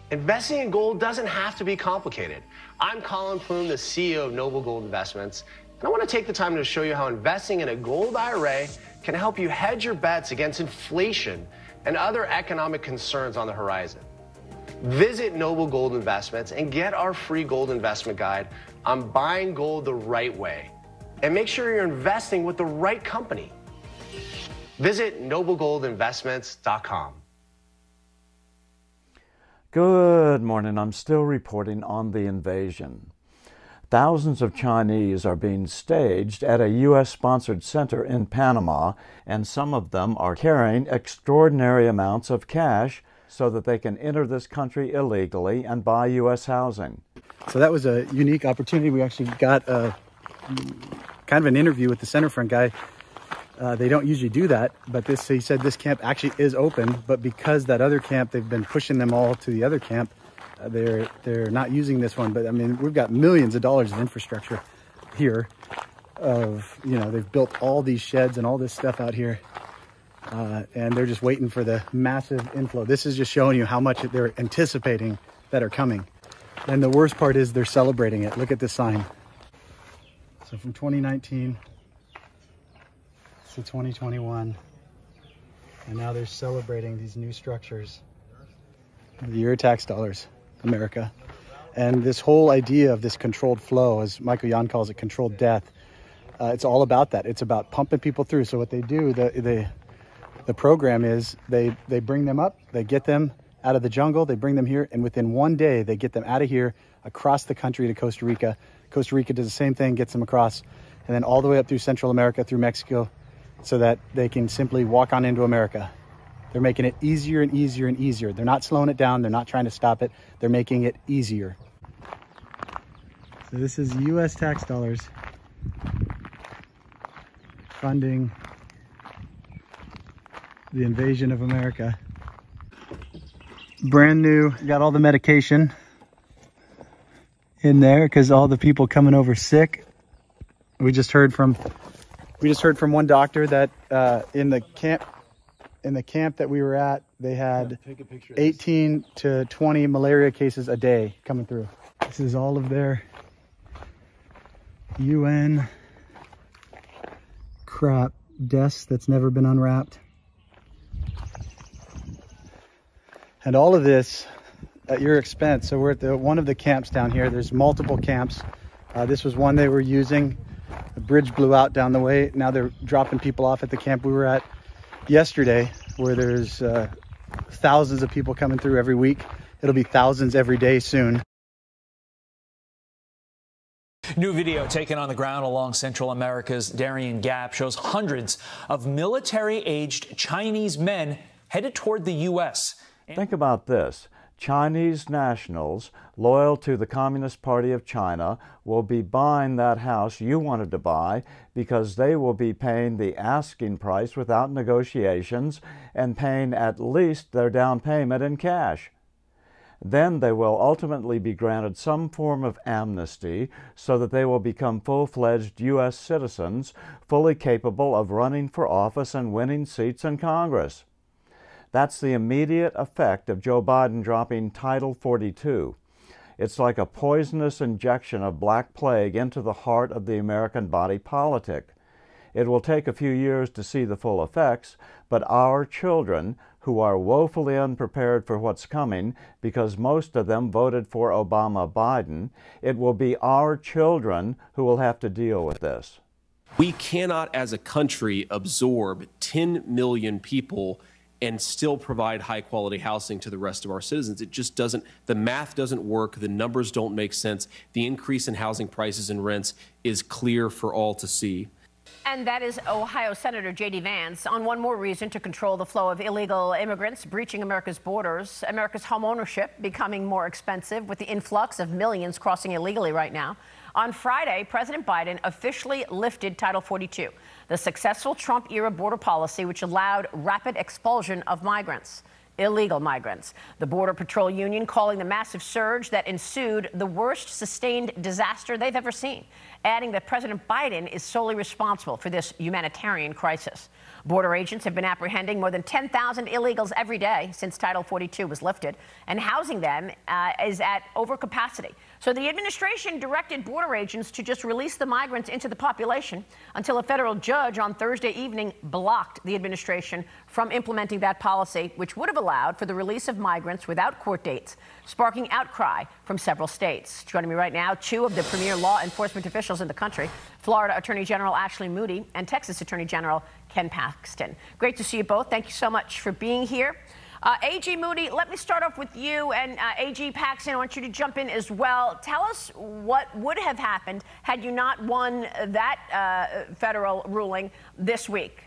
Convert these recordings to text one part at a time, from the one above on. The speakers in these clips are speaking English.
Investing in gold doesn't have to be complicated. I'm Colin Plume, the CEO of Noble Gold Investments, and I want to take the time to show you how investing in a gold IRA can help you hedge your bets against inflation and other economic concerns on the horizon. Visit Noble Gold Investments and get our free gold investment guide on buying gold the right way. And make sure you're investing with the right company. Visit noblegoldinvestments.com. Good morning. I'm still reporting on the invasion. Thousands of Chinese are being staged at a U.S.-sponsored center in Panama, and some of them are carrying extraordinary amounts of cash so that they can enter this country illegally and buy U.S. housing. So that was a unique opportunity. We actually got a kind of an interview with the centerfront guy. They don't usually do that, but he said this camp actually is open, but because that other camp, they've been pushing them all to the other camp, they're not using this one. But I mean, we've got millions of dollars of infrastructure here they've built all these sheds and all this stuff out here. And they're just waiting for the massive inflow. This is just showing you how much they're anticipating that are coming. And the worst part is they're celebrating it. Look at this sign. So from 2019 to 2021, and now they're celebrating these new structures. Your tax dollars, America. And this whole idea of this controlled flow, as Michael Yan calls it, controlled death, it's all about that. It's about pumping people through. So what they do, the program is they bring them up, they get them out of the jungle, they bring them here, and within one day, they get them out of here, across the country to Costa Rica. Costa Rica does the same thing, gets them across, and then all the way up through Central America, through Mexico, so that they can simply walk on into America. They're making it easier and easier and easier. They're not slowing it down. They're not trying to stop it. They're making it easier. So this is U.S. tax dollars funding the invasion of America. Brand new, got all the medication in there because all the people coming over sick. We just heard from one doctor that in the camp that we were at, they had 18 to 20 malaria cases a day coming through. This is all of their UN crap, deaths that's never been unwrapped. And all of this at your expense. So we're at one of the camps down here. There's multiple camps. This was one they were using. The bridge blew out down the way. Now they're dropping people off at the camp we were at yesterday, where there's thousands of people coming through every week. It'll be thousands every day soon. New video taken on the ground along Central America's Darien Gap shows hundreds of military-aged Chinese men headed toward the U.S. Think about this. Chinese nationals loyal to the Communist Party of China will be buying that house you wanted to buy because they will be paying the asking price without negotiations and paying at least their down payment in cash. Then they will ultimately be granted some form of amnesty so that they will become full-fledged U.S. citizens, fully capable of running for office and winning seats in Congress. That's the immediate effect of Joe Biden dropping Title 42. It's like a poisonous injection of black plague into the heart of the American body politic. It will take a few years to see the full effects, but our children, who are woefully unprepared for what's coming because most of them voted for Obama-Biden, it will be our children who will have to deal with this. We cannot, as a country, absorb 10 million people and still provide high-quality housing to the rest of our citizens. It just doesn't, the math doesn't work, the numbers don't make sense. The increase in housing prices and rents is clear for all to see. And that is Ohio Senator J.D. Vance on one more reason to control the flow of illegal immigrants breaching America's borders. America's home ownership becoming more expensive with the influx of millions crossing illegally right now. On Friday, President Biden officially lifted Title 42, the successful Trump-era border policy which allowed rapid expulsion of migrants. illegal migrants. The Border Patrol Union calling the massive surge that ensued the worst sustained disaster they've ever seen, adding that President Biden is solely responsible for this humanitarian crisis. Border agents have been apprehending more than 10,000 illegals every day since Title 42 was lifted, and housing them is at overcapacity. So the administration directed border agents to just release the migrants into the population until a federal judge on Thursday evening blocked the administration from implementing that policy, which would have allowed for the release of migrants without court dates, sparking outcry from several states. Joining me right now, two of the premier law enforcement officials in the country, Florida Attorney General Ashley Moody and Texas Attorney General Ken Paxton. Great to see you both. Thank you so much for being here. AG Moody, let me start off with you, and AG Paxton, I want you to jump in as well. Tell us what would have happened had you not won that federal ruling this week.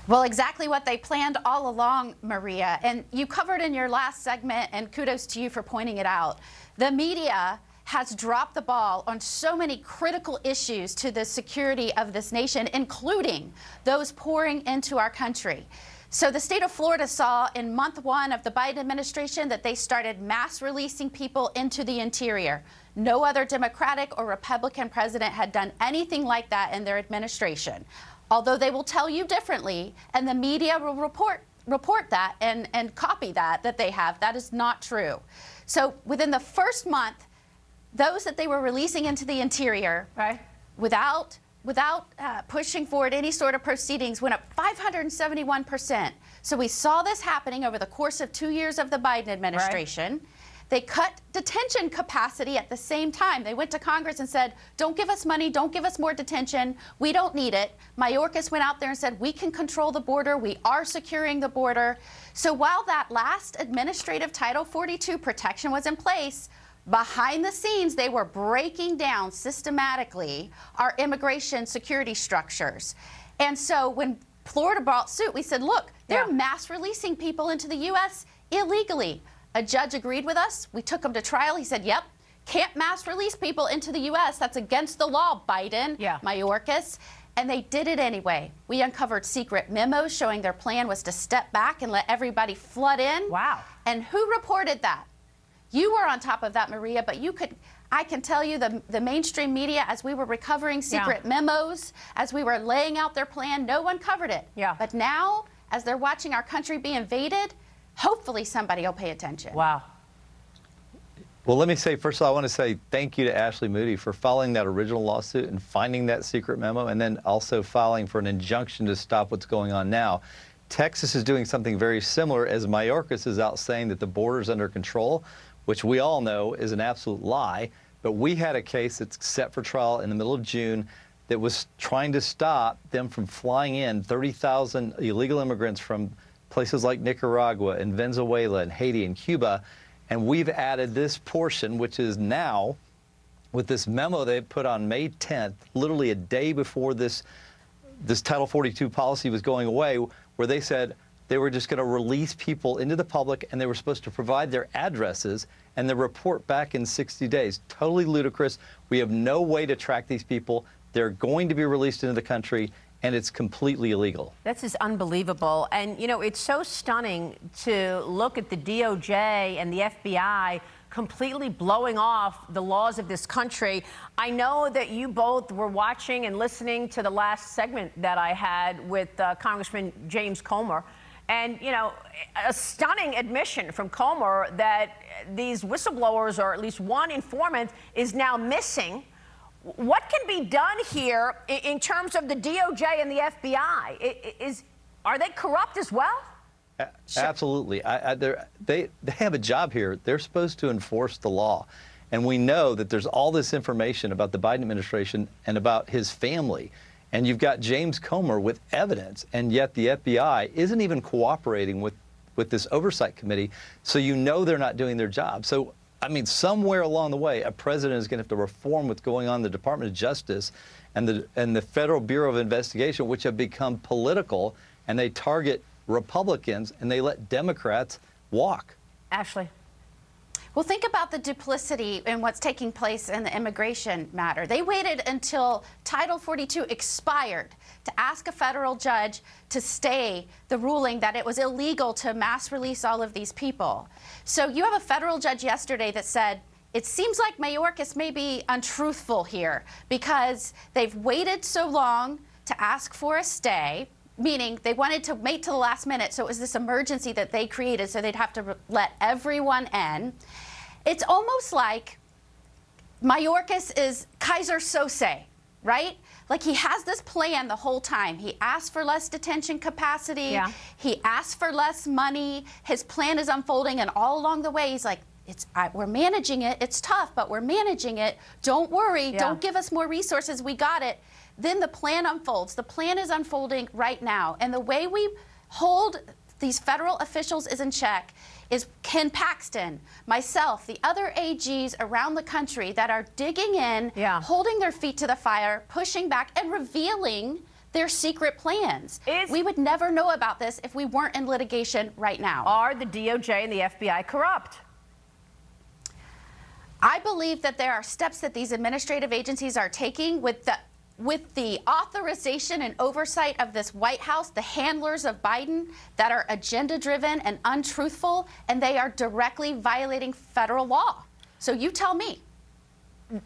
Well, exactly what they planned all along, Maria. And you covered in your last segment, and kudos to you for pointing it out. The media has dropped the ball on so many critical issues to the security of this nation, including those pouring into our country. So the state of Florida saw in month one of the Biden administration that they started mass releasing people into the interior. No other Democratic or Republican president had done anything like that in their administration. Although they will tell you differently, and the media will report that and copy that they have. That is not true. So within the first month, those that they were releasing into the interior, right, without pushing forward any sort of proceedings, went up 571%. So we saw this happening over the course of 2 years of the Biden administration. Right. They cut detention capacity at the same time. They went to Congress and said, don't give us money, don't give us more detention, we don't need it. Mayorkas went out there and said, we can control the border, we are securing the border. So while that last administrative Title 42 protection was in place, behind the scenes, they were breaking down systematically our immigration security structures. And so when Florida brought suit, we said, look, they're mass releasing people into the U.S. illegally. A judge agreed with us. We took him to trial. He said, yep, can't mass release people into the U.S. That's against the law, Biden, Mayorkas. And they did it anyway. We uncovered secret memos showing their plan was to step back and let everybody flood in. Wow. And who reported that? You were on top of that, Maria, but I can tell you the mainstream media, as we were recovering secret memos, as we were laying out their plan, no one covered it. Yeah. But now, as they're watching our country be invaded, hopefully somebody will pay attention. Wow. Well, let me say, first of all, I want to say thank you to Ashley Moody for filing that original lawsuit and finding that secret memo, and then also filing for an injunction to stop what's going on now. Texas is doing something very similar, as Mayorkas is out saying that the border's under control, which we all know is an absolute lie. But we had a case that's set for trial in the middle of June that was trying to stop them from flying in 30,000 illegal immigrants from places like Nicaragua and Venezuela and Haiti and Cuba. And we've added this portion, which is now, with this memo they put on May 10th, literally a day before this Title 42 policy was going away, where they said they were just going to release people into the public, and they were supposed to provide their addresses and the report back in 60 days. Totally ludicrous. We have no way to track these people. They're going to be released into the country, and it's completely illegal. This is unbelievable. And, you know, it's so stunning to look at the DOJ and the FBI completely blowing off the laws of this country. I know that you both were watching and listening to the last segment that I had with Congressman James Comer. And, you know, a stunning admission from Comer that these whistleblowers, or at least one informant, is now missing. What can be done here in terms of the DOJ and the FBI? Are they corrupt as well? Absolutely. They have a job here. They're supposed to enforce the law. And we know that there's all this information about the Biden administration and about his family. And you've got James Comer with evidence, and yet the FBI isn't even cooperating with this oversight committee. So you know they're not doing their job. So, I mean, somewhere along the way, a president is going to have to reform what's going on in the Department of Justice and the Federal Bureau of Investigation, which have become political, and they target Republicans and they let Democrats walk. Ashley. Well, think about the duplicity in what's taking place in the immigration matter. They waited until Title 42 expired to ask a federal judge to stay the ruling that it was illegal to mass release all of these people. So you have a federal judge yesterday that said, it seems like Mayorkas may be untruthful here because they've waited so long to ask for a stay, meaning they wanted to wait till the last minute, so it was this emergency that they created so they'd have to let everyone in. It's almost like Mayorkas is Kaiser Sose, right? Like he has this plan the whole time. He asked for less detention capacity. Yeah. He asked for less money. His plan is unfolding, and all along the way, he's like, we're managing it. It's tough, but we're managing it. Don't worry. Yeah. Don't give us more resources. We got it. Then the plan unfolds. The plan is unfolding right now. And the way we hold these federal officials is in check is Ken Paxton, myself, the other AGs around the country that are digging in, holding their feet to the fire, pushing back, and revealing their secret plans. We would never know about this if we weren't in litigation right now. Are the DOJ and the FBI corrupt? I believe that there are steps that these administrative agencies are taking with the authorization and oversight of this White House, the handlers of Biden, that are agenda-driven and untruthful, and they are directly violating federal law. So you tell me.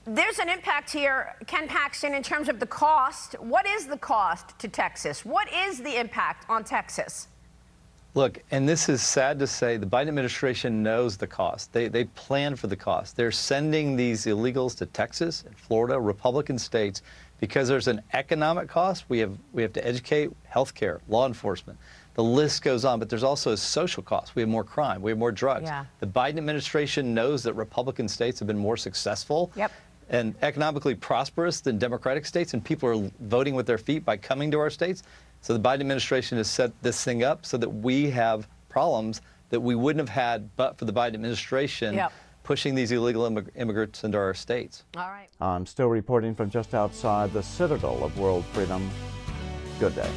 There's an impact here, Ken Paxton, in terms of the cost. What is the cost to Texas? What is the impact on Texas? Look, and this is sad to say, the Biden administration knows the cost. They plan for the cost. They're sending these illegals to Texas and Florida, Republican states, because there's an economic cost. We have to educate, healthcare, law enforcement. The list goes on, but there's also a social cost. We have more crime. We have more drugs. Yeah. The Biden administration knows that Republican states have been more successful and economically prosperous than Democratic states, and people are voting with their feet by coming to our states. So the Biden administration has set this thing up so that we have problems that we wouldn't have had but for the Biden administration pushing these illegal immigrants into our states. All right. I'm still reporting from just outside the citadel of world freedom. Good day.